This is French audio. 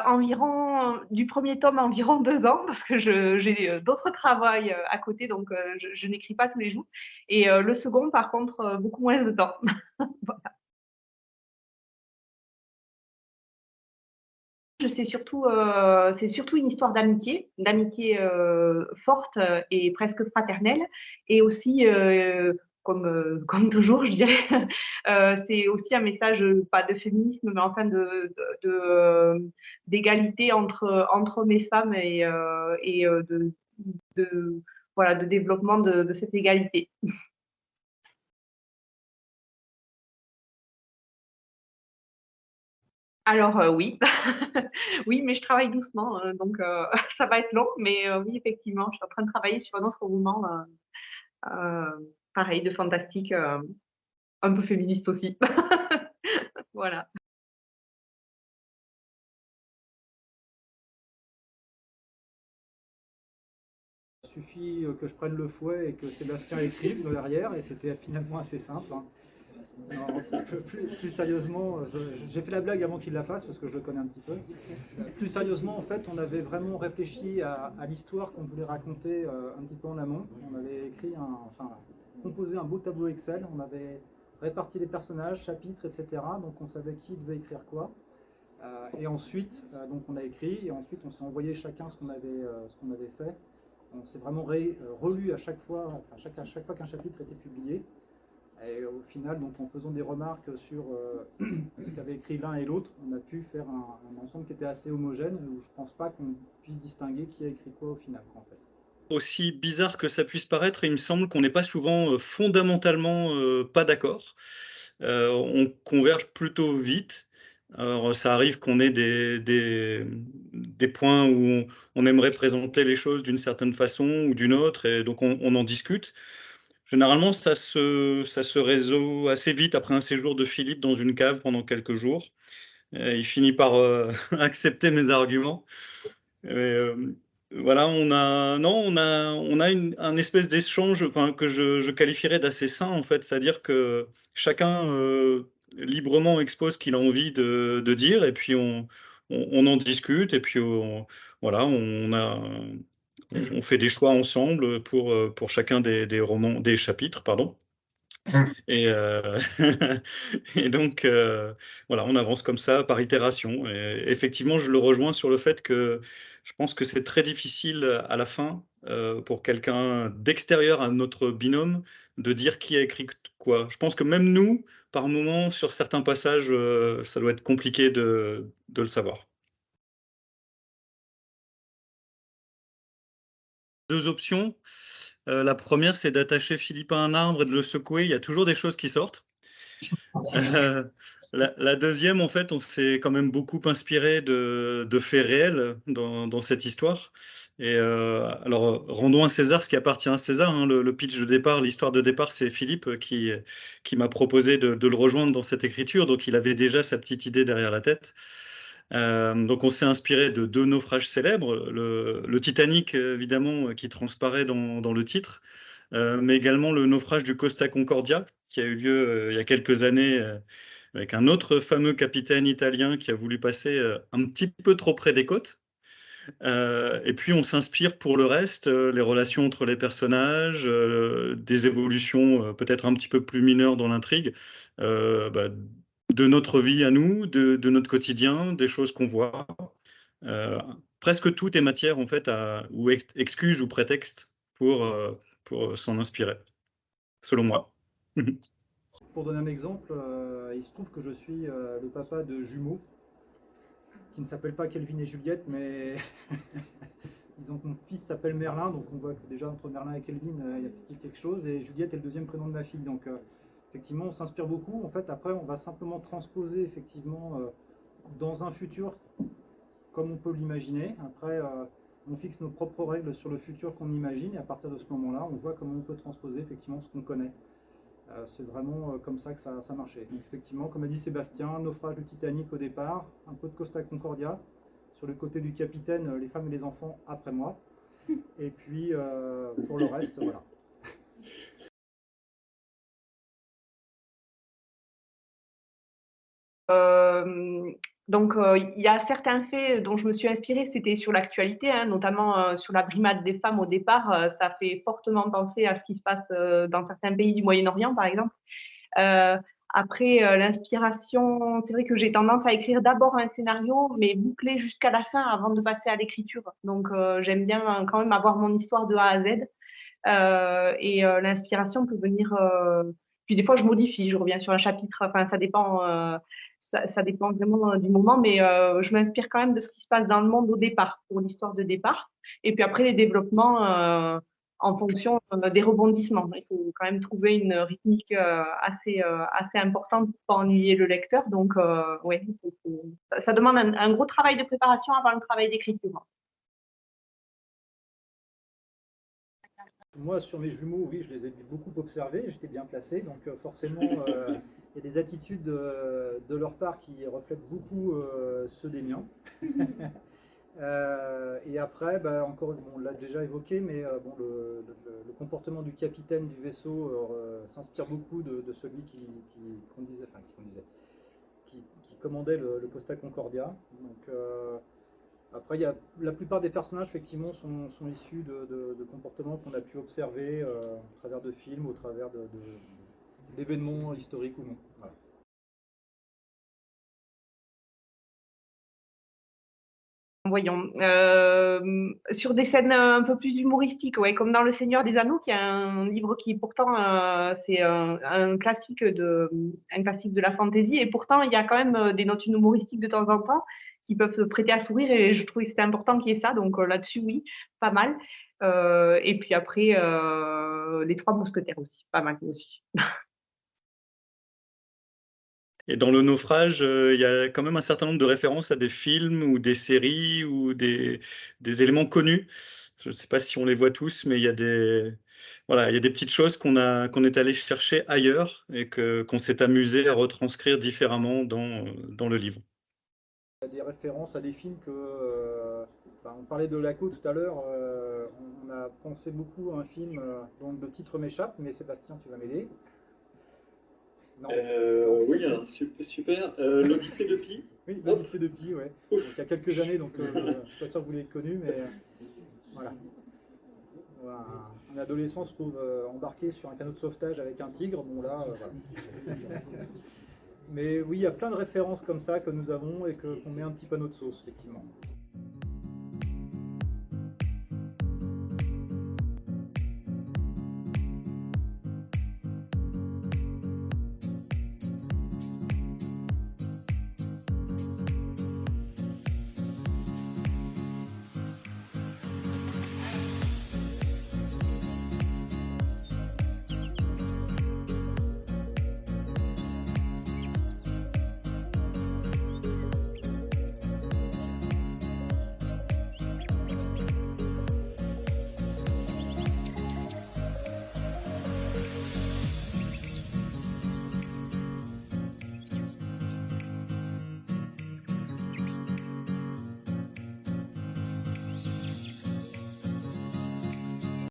Environ du premier tome, environ 2 ans parce que j'ai, d'autres travails, à côté donc je n'écris pas tous les jours et le second par contre, beaucoup moins de temps. C'est surtout une histoire d'amitié, forte, et presque fraternelle et aussi, comme toujours je dirais, c'est aussi un message, pas de féminisme, mais enfin d'égalité entre hommes et femmes et de voilà, de développement de cette égalité. Alors, oui. Oui, mais je travaille doucement, donc ça va être long, mais oui, effectivement, je suis en train de travailler sur un autre roman, pareil de fantastique, un peu féministe aussi. Voilà. Il suffit que je prenne le fouet et que Sébastien écrive derrière, et c'était finalement assez simple, hein. Non, plus sérieusement, j'ai fait la blague avant qu'il la fasse parce que je le connais un petit peu. Plus sérieusement, en fait, on avait vraiment réfléchi à l'histoire qu'on voulait raconter un petit peu en amont. On avait enfin, composé un beau tableau Excel. On avait réparti les personnages, chapitres, etc. Donc on savait qui devait écrire quoi. Et ensuite, donc on a écrit et ensuite on s'est envoyé chacun ce qu'on avait fait. On s'est vraiment relu à chaque fois, enfin, à chaque fois qu'un chapitre était publié. Et au final, donc, en faisant des remarques sur ce qu'avaient écrit l'un et l'autre, on a pu faire un ensemble qui était assez homogène, où je ne pense pas qu'on puisse distinguer qui a écrit quoi au final, en fait. Aussi bizarre que ça puisse paraître, il me semble qu'on n'est pas souvent fondamentalement pas d'accord. On converge plutôt vite. Alors, ça arrive qu'on ait des points où on aimerait présenter les choses d'une certaine façon ou d'une autre, et donc on en discute. Généralement, ça se résout assez vite après un séjour de Philippe dans une cave pendant quelques jours. Il finit par accepter mes arguments. Et, voilà, on a un espèce d'échange, enfin, que je qualifierais d'assez sain en fait, c'est-à-dire que chacun librement expose ce qu'il a envie de dire, et puis on en discute, et puis voilà, on fait des choix ensemble pour chacun des romans, des chapitres, pardon. Et, et donc, voilà, on avance comme ça par itération. Et effectivement, je le rejoins sur le fait que je pense que c'est très difficile à la fin pour quelqu'un d'extérieur à notre binôme de dire qui a écrit quoi. Je pense que même nous, par moment, sur certains passages, ça doit être compliqué de le savoir. Deux options. La première, c'est d'attacher Philippe à un arbre et de le secouer. Il y a toujours des choses qui sortent. Euh, la deuxième, en fait, on s'est quand même beaucoup inspiré de faits réels dans cette histoire. Et alors, rendons à César ce qui appartient à César, hein. Le pitch de départ, l'histoire de départ, c'est Philippe qui m'a proposé de le rejoindre dans cette écriture. Donc, il avait déjà sa petite idée derrière la tête. Donc, on s'est inspiré de deux naufrages célèbres. Le Titanic, évidemment, qui transparaît dans le titre, mais également le naufrage du Costa Concordia, qui a eu lieu il y a quelques années avec un autre fameux capitaine italien qui a voulu passer un petit peu trop près des côtes. Et puis on s'inspire pour le reste, les relations entre les personnages, des évolutions peut-être un petit peu plus mineures dans l'intrigue, bah, de notre vie à nous, de notre quotidien, des choses qu'on voit. Euh, Presque tout est matière en fait ou excuse ou prétexte pour s'en inspirer, selon moi. Pour donner un exemple, il se trouve que je suis le papa de jumeaux qui ne s'appellent pas Kelvin et Juliette, mais disons que mon fils s'appelle Merlin, donc on voit que déjà entre Merlin et Kelvin, il y a peut-être quelque chose, et Juliette est le deuxième prénom de ma fille. Donc effectivement, on s'inspire beaucoup. En fait, après, on va simplement transposer effectivement dans un futur comme on peut l'imaginer. Après, on fixe nos propres règles sur le futur qu'on imagine, et à partir de ce moment-là, on voit comment on peut transposer effectivement ce qu'on connaît. C'est vraiment comme ça que ça marchait. Donc effectivement, comme a dit Sébastien, naufrage du Titanic au départ, un peu de Costa Concordia, sur le côté du capitaine, les femmes et les enfants après moi, et puis pour le reste, voilà. Donc, il y a certains faits dont je me suis inspirée, c'était sur l'actualité, hein, notamment sur la brimade des femmes au départ. Ça fait fortement penser à ce qui se passe dans certains pays du Moyen-Orient, par exemple. Euh, Après, l'inspiration, c'est vrai que j'ai tendance à écrire d'abord un scénario, mais boucler jusqu'à la fin avant de passer à l'écriture. Donc, j'aime bien quand même avoir mon histoire de A à Z. L'inspiration peut venir. Puis des fois, je modifie, je reviens sur un chapitre. Enfin, ça dépend. Ça dépend vraiment du moment, mais je m'inspire quand même de ce qui se passe dans le monde au départ, pour l'histoire de départ. Et puis après, les développements en fonction des rebondissements. Il faut quand même trouver une rythmique assez importante pour pas ennuyer le lecteur. Donc, ouais, ça demande un gros travail de préparation avant le travail d'écriture. Moi, sur mes jumeaux, oui, je les ai beaucoup observés, j'étais bien placé, donc forcément, il y a des attitudes de leur part qui reflètent beaucoup ceux des miens. Et après, bah, encore, on l'a déjà évoqué, mais bon, le comportement du capitaine du vaisseau s'inspire beaucoup de celui qui commandait le Costa Concordia. Donc, après, la plupart des personnages, effectivement, sont issus de comportements qu'on a pu observer au travers de films, au travers d'événements historiques ou non. Voilà. Voyons. Sur des scènes un peu plus humoristiques, ouais, comme dans Le Seigneur des Anneaux, qui est un livre qui pourtant c'est un classique un classique de la fantasy, et pourtant il y a quand même des notes humoristiques de temps en temps qui peuvent se prêter à sourire, et je trouvais que c'était important qu'il y ait ça, donc là-dessus oui, pas mal. Et puis après les Trois Mousquetaires aussi, pas mal aussi. Et dans Le Naufrage, il y a quand même un certain nombre de références à des films ou des séries ou des éléments connus. Je ne sais pas si on les voit tous, mais il y a voilà, il y a des petites choses qu'on est allé chercher ailleurs et qu'on s'est amusé à retranscrire différemment dans le livre. Il y a des références à des films on parlait de Laco tout à l'heure, on a pensé beaucoup à un film dont le titre m'échappe, mais Sébastien, tu vas m'aider. Non. Oui, alors, super. L'Odyssée de Pi. Oui, l'Odyssée de Pi, ouais. Donc, il y a quelques années, donc je ne suis pas sûr que vous l'ayez connu, mais voilà. Un adolescent se trouve embarqué sur un canot de sauvetage avec un tigre. Bon là, voilà. Mais oui, il y a plein de références comme ça que nous avons et qu'on met un petit panneau de sauce, effectivement.